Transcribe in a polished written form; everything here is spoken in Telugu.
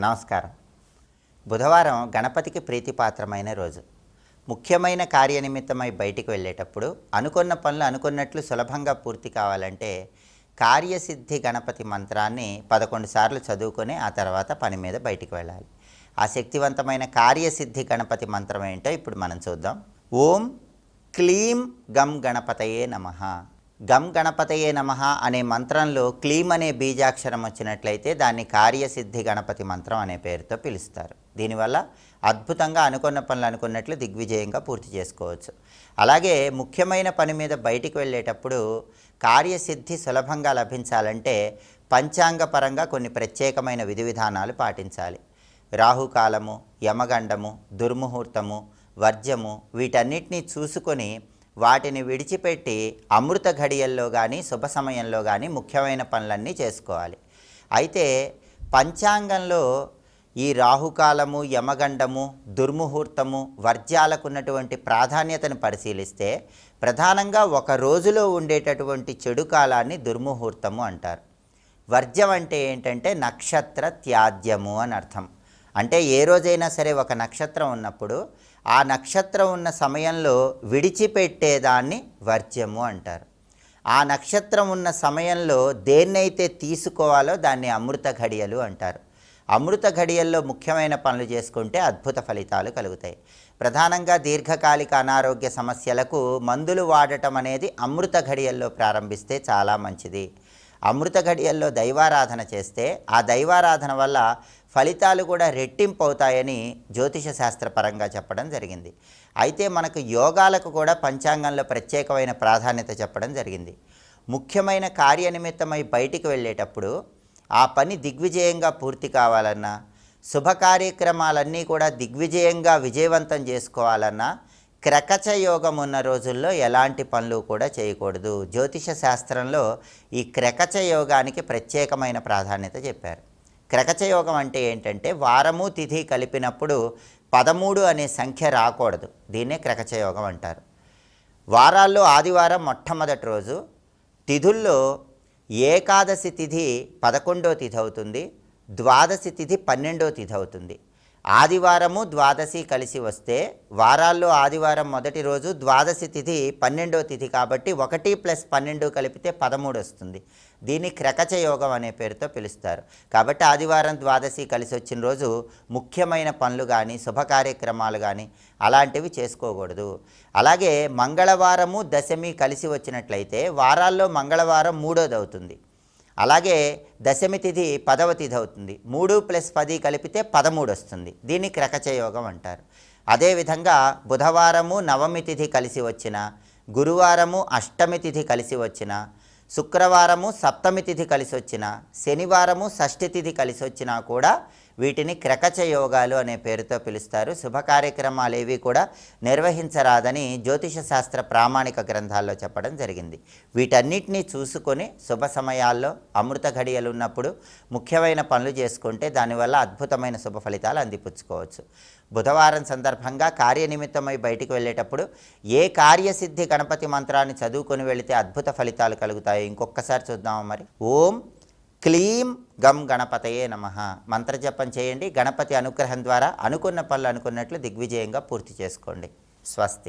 నమస్కారం. బుధవారం గణపతికి ప్రీతిపాత్రమైన రోజు. ముఖ్యమైన కార్యనిమిత్తమై బయటికి వెళ్ళేటప్పుడు అనుకున్న పనులు అనుకున్నట్లు సులభంగా పూర్తి కావాలంటే కార్యసిద్ధి గణపతి మంత్రాన్ని 11 సార్లు చదువుకొని ఆ తర్వాత పని మీద బయటికి వెళ్ళాలి. ఆ శక్తివంతమైన కార్యసిద్ధి గణపతి మంత్రం ఏంటో ఇప్పుడు మనం చూద్దాం. ఓం క్లీం గం గణపతయే నమః. గం గణపతయే నమః అనే మంత్రంలో క్లీం అనే బీజాక్షరం వచ్చినట్లయితే దాన్ని కార్యసిద్ధి గణపతి మంత్రం అనే పేరుతో పిలుస్తారు. దీనివల్ల అద్భుతంగా అనుకున్న పనులు అనుకున్నట్లు దిగ్విజయంగా పూర్తి చేసుకోవచ్చు. అలాగే ముఖ్యమైన పని మీద బయటికి వెళ్ళేటప్పుడు కార్యసిద్ధి సులభంగా లభించాలంటే పంచాంగపరంగా కొన్ని ప్రత్యేకమైన విధి విధానాలు పాటించాలి. రాహుకాలము, యమగండము, దుర్ముహూర్తము, వర్జము వీటన్నిటినీ చూసుకొని వాటిని విడిచిపెట్టి అమృత ఘడియల్లో కానీ శుభ సమయంలో కానీ ముఖ్యమైన పనులన్నీ చేసుకోవాలి. అయితే పంచాంగంలో ఈ రాహుకాలము, యమగండము, దుర్ముహూర్తము, వర్జ్యాలకు ఉన్నటువంటి ప్రాధాన్యతను పరిశీలిస్తే ప్రధానంగా ఒక రోజులో ఉండేటటువంటి చెడు కాలాన్ని దుర్ముహూర్తము అంటారు. వర్జ్యం అంటే ఏంటంటే నక్షత్ర త్యాజ్యము అని అర్థం. అంటే ఏ రోజైనా సరే ఒక నక్షత్రం ఉన్నప్పుడు ఆ నక్షత్రం ఉన్న సమయంలో విడిచిపెట్టేదాన్ని వర్జ్యము అంటారు. ఆ నక్షత్రం ఉన్న సమయంలో దేన్నైతే తీసుకోవాలో దాన్ని అమృత ఘడియలు అంటారు. అమృత ఘడియల్లో ముఖ్యమైన పనులు చేసుకుంటే అద్భుత ఫలితాలు కలుగుతాయి. ప్రధానంగా దీర్ఘకాలిక అనారోగ్య సమస్యలకు మందులు వాడటం అనేది అమృత ఘడియల్లో ప్రారంభిస్తే చాలా మంచిది. అమృత ఘడియల్లో దైవారాధన చేస్తే ఆ దైవారాధన వల్ల ఫలితాలు కూడా రెట్టింపు అవుతాయని జ్యోతిష శాస్త్రపరంగా చెప్పడం జరిగింది. అయితే మనకు యోగాలకు కూడా పంచాంగంలో ప్రత్యేకమైన ప్రాధాన్యత చెప్పడం జరిగింది. ముఖ్యమైన కార్యనిమిత్తమై బయటికి వెళ్ళేటప్పుడు ఆ పని దిగ్విజయంగా పూర్తి కావాలన్నా, శుభ కార్యక్రమాలన్నీ కూడా దిగ్విజయంగా విజయవంతం చేసుకోవాలన్నా క్రకచ యోగం ఉన్న రోజుల్లో ఎలాంటి పనులు కూడా చేయకూడదు. జ్యోతిష శాస్త్రంలో ఈ క్రకచ యోగానికి ప్రత్యేకమైన ప్రాధాన్యత చెప్పారు. క్రకచ యోగం అంటే ఏంటంటే వారము తిథి కలిపినప్పుడు 13 అనే సంఖ్య రాకూడదు. దీన్నే క్రకచ యోగం అంటారు. వారాల్లో ఆదివారం మొట్టమొదటి రోజు, తిథుల్లో ఏకాదశి తిథి 11వ తిథి అవుతుంది, ద్వాదశి తిథి 12వ తిథి అవుతుంది. ఆదివారము ద్వాదశి కలిసి వస్తే వారాల్లో ఆదివారం మొదటి రోజు, ద్వాదశి తిథి 12వ తిథి కాబట్టి 1 + 12 కలిపితే 13 వస్తుంది. దీన్ని క్రకచ యోగం అనే పేరుతో పిలుస్తారు. కాబట్టి ఆదివారం ద్వాదశి కలిసి వచ్చిన రోజు ముఖ్యమైన పనులు కానీ శుభ కార్యక్రమాలు కానీ అలాంటివి చేసుకోకూడదు. అలాగే మంగళవారము దశమి కలిసి వచ్చినట్లయితే వారాల్లో మంగళవారం 3వది అవుతుంది. అలాగే దశమి తిథి 10వ తిథి అవుతుంది. 3 + 10 కలిపితే 13 వస్తుంది. దీన్ని క్రకచ యోగం అంటారు. అదేవిధంగా బుధవారము నవమి తిథి కలిసి వచ్చిన, గురువారము అష్టమి తిథి కలిసి వచ్చిన, శుక్రవారము సప్తమి తిథి కలిసి వచ్చిన, శనివారము షష్ఠి తిథి కలిసి వచ్చినా కూడా వీటిని క్రకచ యోగాలు అనే పేరుతో పిలుస్తారు. శుభ కార్యక్రమాలు ఏవి కూడా నిర్వహించరాదని జ్యోతిష శాస్త్ర ప్రామాణిక గ్రంథాల్లో చెప్పడం జరిగింది. వీటన్నిటినీ చూసుకొని శుభ సమయాల్లో అమృత ఘడియలు ఉన్నప్పుడు ముఖ్యమైన పనులు చేసుకుంటే దానివల్ల అద్భుతమైన శుభ ఫలితాలు అందిపుచ్చుకోవచ్చు. బుధవారం సందర్భంగా కార్యనిమిత్తమై బయటికి వెళ్ళేటప్పుడు ఏ కార్యసిద్ధి గణపతి మంత్రాన్ని చదువుకొని వెళితే అద్భుత ఫలితాలు కలుగుతాయో ఇంకొకసారి చూద్దామా మరి. ఓం క్లీం గం గణపతయే నమః మంత్రజపం చేయండి. గణపతి అనుగ్రహం ద్వారా అనుకున్న పనులు అనుకున్నట్లు దిగ్విజయంగా పూర్తి చేసుకోండి. స్వస్తి.